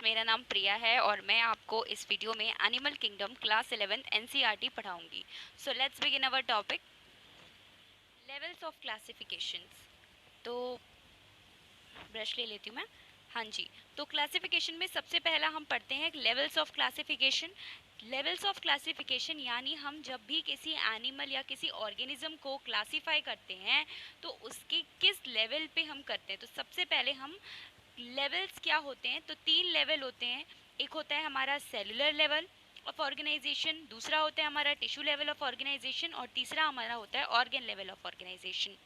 मेरा नाम प्रिया है और मैं आपको इस वीडियो में एनिमल किंगडम क्लास 11 एनसीईआरटी पढ़ाऊंगी। So let's begin our topic, levels of classifications. तो ब्रश ले लेती हूँ मैं। हाँ जी, तो क्लासिफिकेशन में सबसे पहला हम पढ़ते हैं levels of classification. Levels of classification यानी हम जब भी किसी एनिमल या किसी ऑर्गेनिज्म को क्लासीफाई करते हैं तो उसके किस लेवल पे हम करते हैं। तो सबसे पहले हम लेवल्स क्या होते हैं, तो 3 लेवल होते हैं। एक होता है हमारा सेलुलर लेवल ऑफ ऑर्गेनाइजेशन, दूसरा होता है हमारा टिश्यू लेवल ऑफ ऑर्गेनाइजेशन और तीसरा हमारा होता है ऑर्गन लेवल ऑफ ऑर्गेनाइजेशन।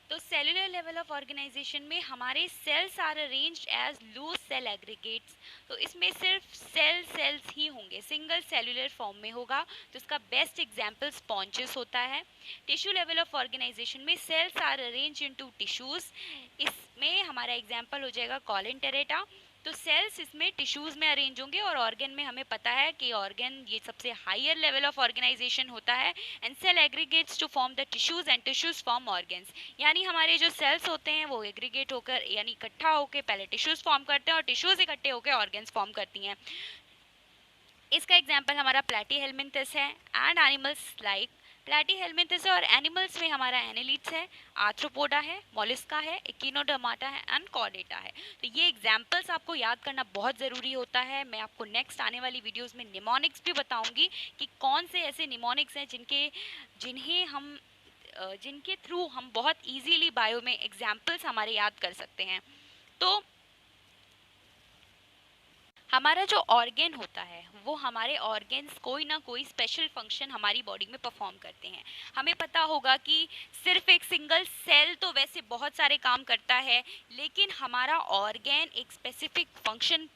तो सेलुलर लेवल ऑफ ऑर्गेनाइजेशन में हमारे cells are arranged as loose cell aggregates. तो इसमें सिर्फ सेल्स ही होंगे, सिंगल सेलुलर फॉर्म में होगा। तो इसका बेस्ट एग्जांपल स्पॉन्जेस होता है। टिश्यू लेवल ऑफ ऑर्गेनाइजेशन में cells are arrange into tissues. इसमें हमारा एग्जांपल हो जाएगा कॉलिन टेरेटा। तो सेल्स इसमें टिश्यूज़ में अरेंज होंगे और ऑर्गन में हमें पता है कि ऑर्गन ये सबसे हायर लेवल ऑफ ऑर्गेनाइजेशन होता है। And cell aggregates to form the tissues and tissues form organs. यानी हमारे जो सेल्स होते हैं वो एग्रीगेट होकर यानी इकट्ठा होकर पहले टिश्यूज़ फॉर्म करते हैं और टिश्यूज़ इकट्ठे होकर ऑर्गन्स फॉर्म करती हैं। इसका एग्जाम्पल हमारा प्लेटीहेल्मिन्थस है। एंड एनिमल्स लाइक प्लेटीहेल्मिन्थस और एनिमल्स में हमारा एनालिड्स है, आर्थ्रोपोडा है, मोलस्का है, इकिनोडर्माटा है एंड कॉर्डेटा है। तो ये एग्जाम्पल्स आपको याद करना बहुत ज़रूरी होता है। मैं आपको नेक्स्ट आने वाली वीडियोस में निमोनिक्स भी बताऊंगी कि कौन से ऐसे निमोनिक्स हैं जिनके थ्रू हम बहुत इजीली बायो में एग्जाम्पल्स हमारे याद कर सकते हैं। तो हमारा जो ऑर्गन होता है वो हमारे ऑर्गन्स कोई ना कोई स्पेशल फंक्शन हमारी बॉडी में परफॉर्म करते हैं। हमें पता होगा कि सिर्फ एक सिंगल सेल तो वैसे बहुत सारे काम करता है, लेकिन हमारा ऑर्गन एक स्पेसिफिक फंक्शन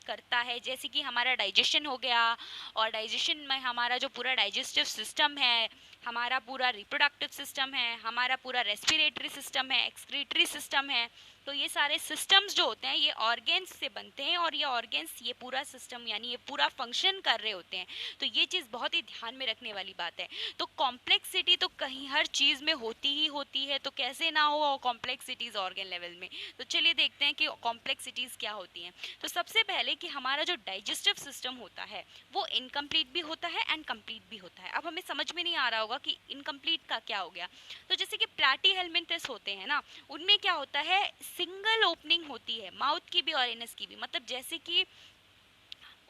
करता है। जैसे कि हमारा डाइजेशन हो गया, और डाइजेशन में हमारा जो पूरा डाइजेस्टिव सिस्टम है, हमारा पूरा रिप्रोडक्टिव सिस्टम है, हमारा पूरा रेस्पिरेटरी सिस्टम है, एक्सक्रीटरी सिस्टम है। तो ये सारे सिस्टम्स जो होते हैं ये ऑर्गन्स से बनते हैं और ये ऑर्गन्स ये पूरा सिस्टम यानी ये पूरा फंक्शन कर रहे होते हैं। तो ये चीज़ बहुत ही ध्यान में रखने वाली बात है। तो कॉम्प्लेक्सिटी तो कहीं हर चीज़ में होती ही होती है, तो कैसे ना हो कॉम्प्लेक्सिटीज़ ऑर्गन लेवल में। तो चलिए देखते हैं कि कॉम्प्लेक्सिटीज़ क्या होती हैं। तो सबसे पहले कि हमारा जो डाइजेस्टिव सिस्टम होता है वो इनकम्प्लीट भी होता है एंड कंप्लीट भी होता है। अब हमें समझ में नहीं आ रहा होगा कि इनकम्प्लीट का क्या हो गया। तो जैसे कि प्लैटीहेल्मिन्थस होते हैं ना, उनमें क्या होता है, सिंगल ओपनिंग होती है माउथ की भी और एनस की भी। मतलब जैसे कि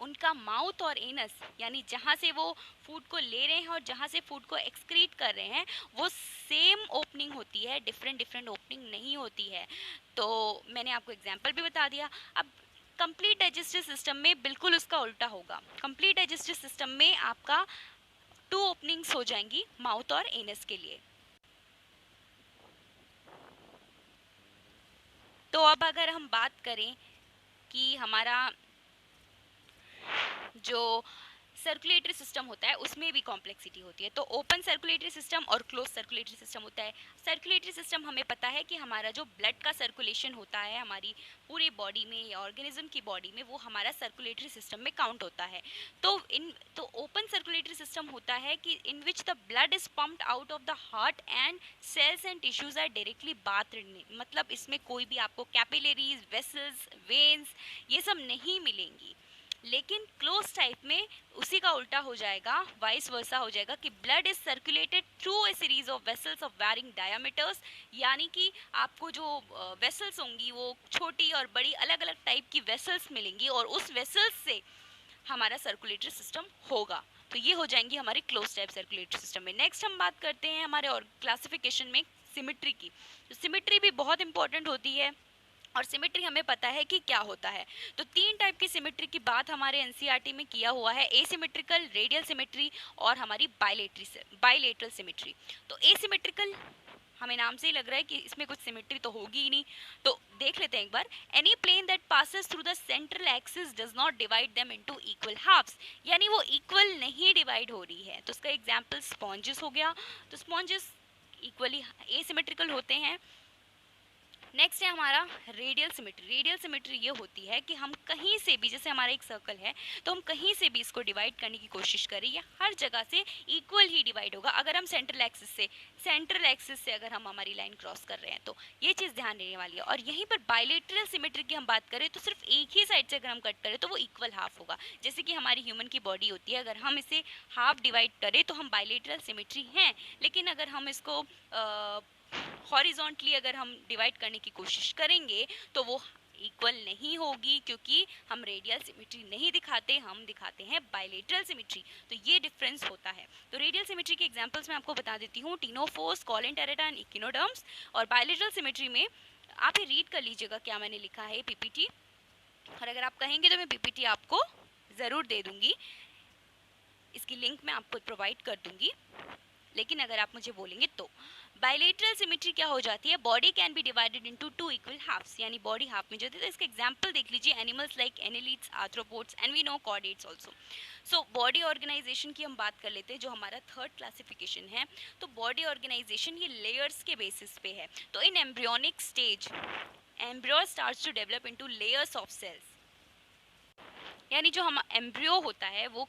उनका माउथ और एनस यानी जहाँ से वो फूड को ले रहे हैं और जहाँ से फूड को एक्सक्रीट कर रहे हैं वो सेम ओपनिंग होती है, डिफरेंट ओपनिंग नहीं होती है। तो मैंने आपको एग्जांपल भी बता दिया। अब कंप्लीट डाइजेस्टिव सिस्टम में बिल्कुल उसका उल्टा होगा। कंप्लीट डाइजेस्टिव सिस्टम में आपका 2 ओपनिंग्स हो जाएंगी माउथ और एनस के लिए। तो अब अगर हम बात करें कि हमारा जो सर्कुलेटरी सिस्टम होता है उसमें भी कॉम्प्लेक्सिटी होती है। तो ओपन सर्कुलेटरी सिस्टम और क्लोज सर्कुलेटरी सिस्टम होता है। सर्कुलेटरी सिस्टम हमें पता है कि हमारा जो ब्लड का सर्कुलेशन होता है हमारी पूरी बॉडी में या ऑर्गेनिज्म की बॉडी में वो हमारा सर्कुलेटरी सिस्टम में काउंट होता है। तो ओपन सर्कुलेटरी सिस्टम होता है कि in which the blood is pumped out of the heart and cells and tissues are directly bathed. मतलब इसमें कोई भी आपको कैपिलरीज, वेसल्स, वेन्स ये सब नहीं मिलेंगी। लेकिन क्लोज टाइप में उसी का उल्टा हो जाएगा, वाइस वर्सा हो जाएगा कि blood is circulated through a series of vessels of varying diameters. यानी कि आपको जो वेसल्स होंगी वो छोटी और बड़ी अलग अलग टाइप की वेसल्स मिलेंगी और उस वेसल्स से हमारा सर्कुलेटरी सिस्टम होगा। तो ये हो जाएंगी हमारे क्लोज टाइप सर्कुलेटरी सिस्टम में। नेक्स्ट हम बात करते हैं हमारे और क्लासिफिकेशन में सिमिट्री की। तो सिमिट्री भी बहुत इंपॉर्टेंट होती है और सिमेट्री हमें पता है कि क्या होता है। तो 3 टाइप की सिमेट्री की बात हमारे एनसीईआरटी में किया हुआ है, एसिमेट्रिकल, रेडियल सिमेट्री और हमारी बायलेटरल सिमेट्री। तो एसिमेट्रिकल हमें नाम से ही लग रहा है कि इसमें कुछ सिमेट्री तो होगी ही नहीं। तो देख लेते हैं एक बार। Any plane that passes through the central axis does not divide them into equal halves. यानी वो इक्वल नहीं डिवाइड हो रही है। तो इसका एग्जांपल स्पॉन्जेस हो गया। तो स्पॉन्जेस इक्वली एसिमेट्रिकल होते हैं। नेक्स्ट है हमारा रेडियल सिमेट्री। रेडियल सिमेट्री ये होती है कि हम कहीं से भी, जैसे हमारा एक सर्कल है तो हम कहीं से भी इसको डिवाइड करने की कोशिश करें, ये हर जगह से इक्वल ही डिवाइड होगा। अगर हम सेंट्रल एक्सिस से अगर हम हमारी लाइन क्रॉस कर रहे हैं तो ये चीज़ ध्यान देने वाली है। और यहीं पर बायलेटरल सिमेट्री की हम बात करें तो सिर्फ एक ही साइड से अगर हम कट करें तो वो इक्वल हाफ होगा। जैसे कि हमारी ह्यूमन की बॉडी होती है, अगर हम इसे हाफ डिवाइड करें तो हम बायलेटरल सिमेट्री हैं, लेकिन अगर हम इसको हॉरिजॉन्टली अगर हम डिवाइड करने की कोशिश करेंगे तो वो इक्वल नहीं होगी, क्योंकि हम रेडियल सिमेट्री नहीं दिखाते, हम दिखाते हैं बायलेटरल सिमेट्री। तो ये डिफरेंस होता है। तो रेडियल सिमेट्री के एग्जांपल्स मैं आपको बता देती हूँ, टिनोफोर्स, कॉलेंटेरेटा एंड इकिनोडर्म्स। और बायलेटरल सिमेट्री में आप ये रीड कर लीजिएगा क्या मैंने लिखा है पीपीटी, और अगर आप कहेंगे तो मैं पीपीटी आपको ज़रूर दे दूँगी, इसकी लिंक मैं आपको प्रोवाइड कर दूँगी, लेकिन अगर आप मुझे बोलेंगे तो बायलेटरल सिमेट्री क्या हो जाती है, body can be divided into two equal halves, यानी बॉडी हाफ में जाती है। तो इसका एग्जांपल देख लीजिए, animals like annelids, arthropods and we know chordates also. So body organisation की हम बात कर लेते हैं, जो हमारा थर्ड क्लासिफिकेशन है। तो बॉडी ऑर्गेनाइजेशन ये लेयर्स के बेसिस पे है। तो in embryonic stage embryo starts to develop into layers of cells, यानी जो हम एम्ब्रियो होता है वो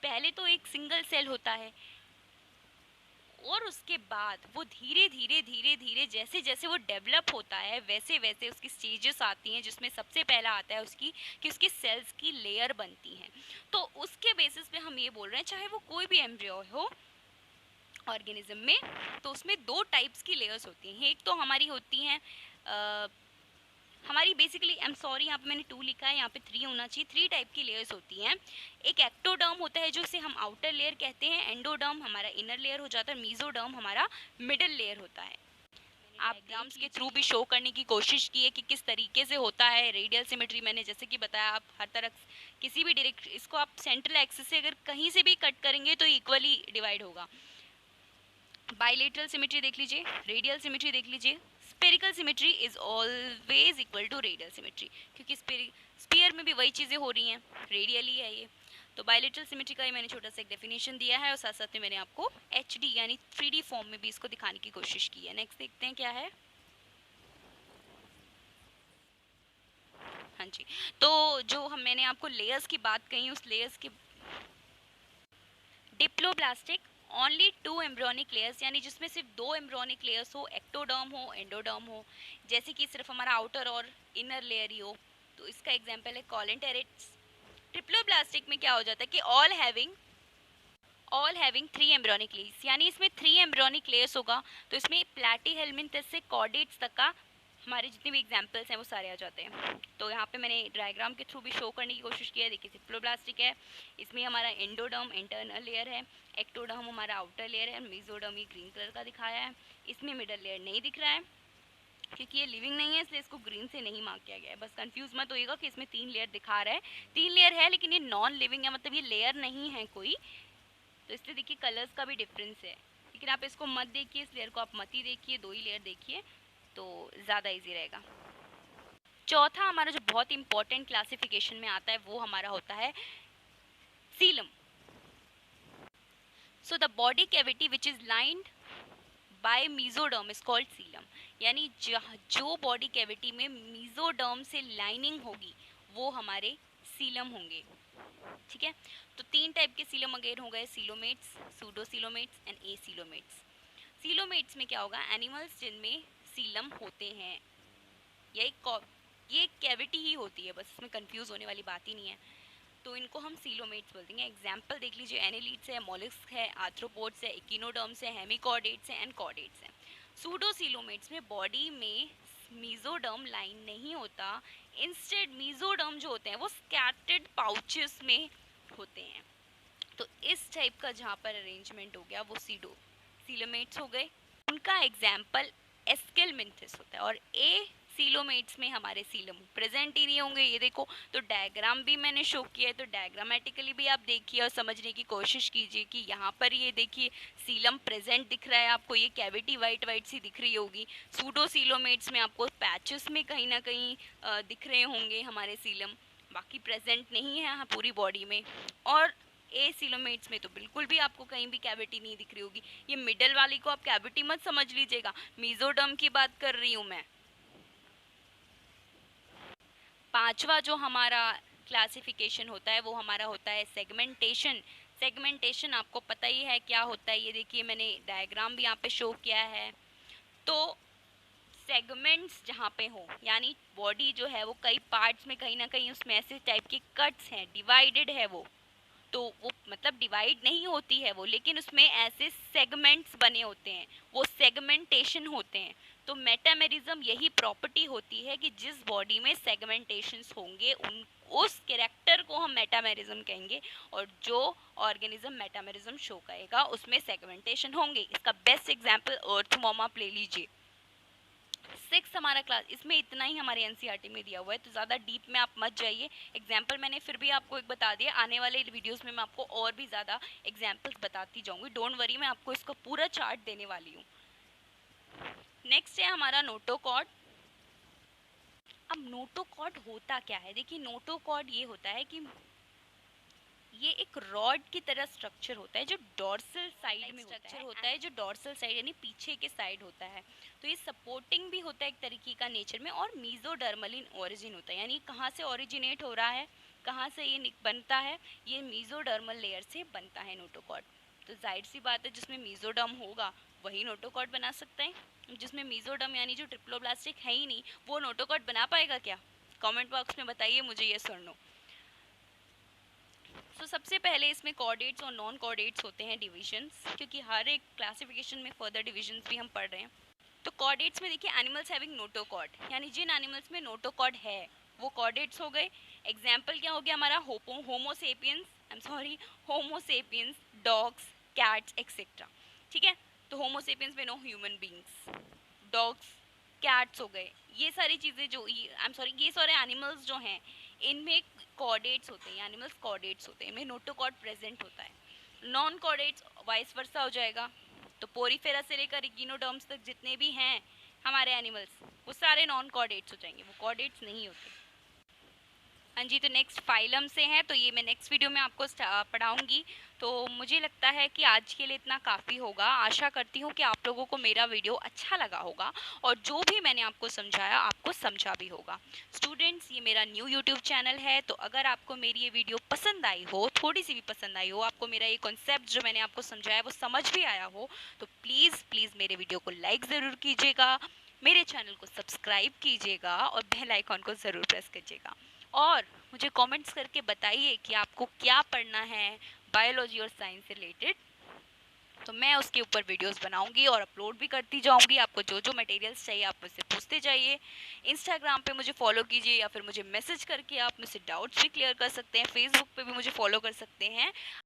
पहले तो एक सिंगल सेल होता है, और उसके बाद वो धीरे धीरे जैसे जैसे वो डेवलप होता है वैसे वैसे उसकी स्टेजेस आती हैं, जिसमें सबसे पहला आता है उसकी कि उसकी सेल्स की लेयर बनती हैं। तो उसके बेसिस पे हम ये बोल रहे हैं, चाहे वो कोई भी एम्ब्रियो हो ऑर्गेनिज्म में, तो उसमें दो टाइप्स की लेयर्स होती हैं। एक तो हमारी होती हैं हमारी बेसिकली, आई एम सॉरी यहाँ पे मैंने 2 लिखा है, यहाँ पे 3 होना चाहिए। 3 टाइप की लेयर्स होती हैं। एक एक्टोडर्म होता है जो इसे हम आउटर लेयर कहते हैं, एंडोडर्म हमारा इनर लेयर हो जाता है, मीजोडर्म हमारा मिडिल लेयर होता है। आप डायग्राम्स के थ्रू भी शो करने की कोशिश की है कि किस तरीके से होता है रेडियल सिमेट्री। मैंने जैसे कि बताया, आप हर तरफ किसी भी डायरेक्ट, इसको आप सेंट्रल एक्सिस से अगर कहीं से भी कट करेंगे तो इक्वली डिवाइड होगा। बायलेटरल सिमेट्री देख लीजिए, रेडियल सिमेट्री देख लीजिए। Spherical symmetry is always equal to radial symmetry, क्योंकि स्पीयर में भी वही चीज़ें हो रही हैं, रेडियली है ये। तो बायलेटरल सिमेट्री का ही मैंने छोटा सा एक डेफिनेशन दिया है, और साथ साथ में मैंने आपको HD यानी 3D फॉर्म में भी इसको दिखाने की कोशिश की है। नेक्स्ट देखते हैं क्या है। हाँ जी, तो जो मैंने आपको लेयर्स की बात कही, उस लेयर्स के डिप्लोब्लास्टिक ओनली 2 एम्ब्रियोनिक लेयर्स, यानी जिसमें सिर्फ 2 एम्ब्रियोनिक लेयर्स हो, एक्टोडर्म हो, एंडोडर्म हो, जैसे कि सिर्फ हमारा आउटर और इनर लेयर ही हो। तो इसका एग्जांपल है कॉलेंटेरेट्स। ट्रिप्लोब्लास्टिक में क्या हो जाता है कि ऑल हैविंग 3 एम्ब्रियोनिक लेयर्स, यानी इसमें 3 एम्ब्रियोनिक लेयर्स होगा। तो इसमें प्लैटीहेल्मिन्थस से कॉर्डेट्स तक का हमारे जितने भी एग्जाम्पल्स हैं वो सारे आ जाते हैं। तो यहाँ पे मैंने डायग्राम के थ्रू भी शो करने की कोशिश की है। देखिए, डिप्लोब्लास्टिक है, इसमें हमारा एंडोडर्म इंटरनल लेयर है, एक्टोडर्म हमारा आउटर लेयर है, मीजोडर्म ये ग्रीन कलर का दिखाया है। इसमें मिडल लेयर नहीं दिख रहा है क्योंकि ये लिविंग नहीं है, इसलिए इसको ग्रीन से नहीं मार्क किया गया है। बस कंफ्यूज मत होइएगा कि इसमें 3 लेयर दिखा रहा है, 3 लेयर है लेकिन ये नॉन लिविंग है, मतलब ये लेयर नहीं है कोई। तो इसलिए देखिए कलर्स का भी डिफरेंस है, लेकिन आप इसको मत देखिए, इस लेयर को आप मत ही देखिए, 2 ही लेयर देखिए तो ज़्यादा इजी रहेगा। चौथा हमारा जो बहुत इंपॉर्टेंट क्लासिफिकेशन में आता है वो हमारा होता है coelom. So the body cavity which is lined by mesoderm is called coelom, यानी जो बॉडी कैविटी में मीजोडर्म से लाइनिंग होगी वो हमारे सीलम होंगे। ठीक है, तो 3 टाइप के सीलम अगेन हो गए, सीलोमेट्स, सूडोसीलोमेट्स एंड एसीलोमेट्स। सीलोमेट्स में क्या होगा, एनिमल्स जिनमें सीलम होते हैं, ये कैविटी ही होती है, बस इसमें कंफ्यूज होने वाली बात ही नहीं है, तो इनको हम सीलोमेट्स बोलते हैं। एग्जाम्पल देख लीजिए, एनालिड्स है, मोलस्क है, आर्थ्रोपोड्स है, इकिनोडर्म्स है, हेमिकॉर्डेट्स है एंड कॉर्डेट्स है। सूडोसीलोमेट्स में बॉडी में मीजोडर्म लाइन नहीं होता, इंस्टेड मीजोडर्म जो होते हैं वो स्कैटर्ड पाउचेस में होते हैं। तो इस टाइप का जहाँ पर अरेंजमेंट हो गया वो सीलोमेट्स हो गए। उनका एग्जाम्पल एस्केलमिंथस होता है, और सीलोमेट्स में हमारे सीलम प्रेजेंट ही नहीं होंगे। ये देखो, तो डायग्राम भी मैंने शो किया है, तो डायग्रामेटिकली भी आप देखिए और समझने की कोशिश कीजिए कि यहाँ पर ये देखिए सीलम प्रेजेंट दिख रहा है आपको, ये कैविटी वाइट वाइट सी दिख रही होगी। सूडो सीलोमेट्स में आपको पैचेस में कहीं ना कहीं दिख रहे होंगे हमारे सीलम, बाकी प्रेजेंट नहीं है यहाँ पूरी बॉडी में। और सीलोमेट्स में तो बिल्कुल भी आपको कहीं भी कैविटी नहीं दिख रही होगी। ये मिडल वाली को आप कैविटी मत समझ लीजिएगा, मीजोडर्म की बात कर रही हूँ मैं। पांचवा जो हमारा क्लासिफिकेशन होता है वो हमारा होता है सेगमेंटेशन। सेगमेंटेशन आपको पता ही है क्या होता है, ये देखिए मैंने डायग्राम भी यहाँ पे शो किया है। तो सेगमेंट्स जहाँ पे हो, यानी बॉडी जो है वो कई पार्ट्स में, कहीं ना कहीं उसमें ऐसे टाइप के कट्स हैं, डिवाइडेड है वो मतलब डिवाइड नहीं होती है वो, लेकिन उसमें ऐसे सेगमेंट्स बने होते हैं, वो सेगमेंटेशन होते हैं। तो मेटामेरिज्म यही प्रॉपर्टी होती है कि जिस बॉडी में सेगमेंटेशंस होंगे उन उस कैरेक्टर को हम मेटामेरिज्म कहेंगे, और जो ऑर्गेनिज्म मेटामेरिज्म शो करेगा उसमें सेगमेंटेशन होंगे। इसका बेस्ट एग्जांपल अर्थवॉर्म आप ले लीजिए। 6 हमारा क्लास, इसमें इतना ही हमारे एनसीईआरटी में दिया हुआ है, तो ज़्यादा डीप में आप मत जाइए। एग्जाम्पल मैंने फिर भी आपको एक बता दिया, आने वाले वीडियोस में मैं आपको और भी ज़्यादा एग्जाम्पल्स बताती जाऊंगी, डोंट वरी, मैं आपको इसका पूरा चार्ट देने वाली हूँ। नेक्स्ट है हमारा नोटोकॉर्ड। अब नोटोकॉर्ड होता क्या है, देखिए नोटोकॉर्ड ये होता है कि ये एक रॉड की तरह स्ट्रक्चर होता है जो डॉर्सल साइड में होता है जो डॉर्सल साइड यानी पीछे के साइड होता है। तो ये सपोर्टिंग भी होता है एक तरीके का नेचर में, और मीजोडर्मल इन ओरिजिन होता है, यानी कहाँ से ओरिजिनेट हो रहा है, कहाँ से ये बनता है, ये मीजोडर्मल लेयर से बनता है नोटोकॉर्ड। तो जाहिर सी बात है जिसमें मीजोडर्म होगा वही नोटोकॉर्ड बना सकता है। जिसमें मीजोडर्म यानी जो ट्रिप्लोब्लास्टिक है ही नहीं, वो नोटोकॉर्ड बना पाएगा क्या? कमेंट बॉक्स में बताइए मुझे, ये और नो। तो सबसे पहले इसमें कॉर्डेट्स और नॉन कॉर्डेट्स होते हैं डिविजन्स, क्योंकि हर एक क्लासिफिकेशन में फर्दर डिविजन्स भी हम पढ़ रहे हैं। तो कॉर्डेट्स में देखिए एनिमल्स हैविंग नोटोकॉर्ड, यानी जिन एनिमल्स में नोटोकॉर्ड है वो कॉर्डेट्स हो गए। एग्जाम्पल क्या हो गया हमारा, Homo sapiens, I am sorry, Homo sapiens, dogs, cats etcetera. ठीक है, तो होमोसेपियंस में no human beings, dogs, cats हो गए, ये सारी चीज़ें जो आई एम सॉरी, ये सारे एनिमल्स जो हैं इनमें कॉर्डेट्स होते हैं, एनिमल्स कॉर्डेट्स होते हैं, इनमें नोटोकॉर्ड प्रेजेंट होता है। नॉन कॉर्डेट्स वाइस वर्सा हो जाएगा। तो पोरीफेरा से लेकर इकिनोडर्म्स तक जितने भी हैं हमारे एनिमल्स वो सारे नॉन कॉर्डेट्स हो जाएंगे, वो कॉर्डेट्स नहीं होते। हाँ जी, तो नेक्स्ट फाइलम से हैं, तो ये मैं नेक्स्ट वीडियो में आपको पढ़ाऊँगी। तो मुझे लगता है कि आज के लिए इतना काफ़ी होगा। आशा करती हूँ कि आप लोगों को मेरा वीडियो अच्छा लगा होगा और जो भी मैंने आपको समझाया आपको समझा भी होगा। स्टूडेंट्स, ये मेरा न्यू यूट्यूब चैनल है, तो अगर आपको मेरी ये वीडियो पसंद आई हो, थोड़ी सी भी पसंद आई हो, आपको मेरा ये कॉन्सेप्ट जो मैंने आपको समझाया वो समझ भी आया हो, तो प्लीज़ प्लीज़ मेरे वीडियो को लाइक ज़रूर कीजिएगा, मेरे चैनल को सब्सक्राइब कीजिएगा और बेल आइकॉन को ज़रूर प्रेस कीजिएगा। और मुझे कमेंट्स करके बताइए कि आपको क्या पढ़ना है बायोलॉजी और साइंस से रिलेटेड, तो मैं उसके ऊपर वीडियोस बनाऊंगी और अपलोड भी करती जाऊंगी। आपको जो जो मटेरियल्स चाहिए आप मुझसे पूछते जाइए। इंस्टाग्राम पे मुझे फॉलो कीजिए या फिर मुझे मैसेज करके आप मुझसे डाउट्स भी क्लियर कर सकते हैं। फेसबुक पे भी मुझे फॉलो कर सकते हैं।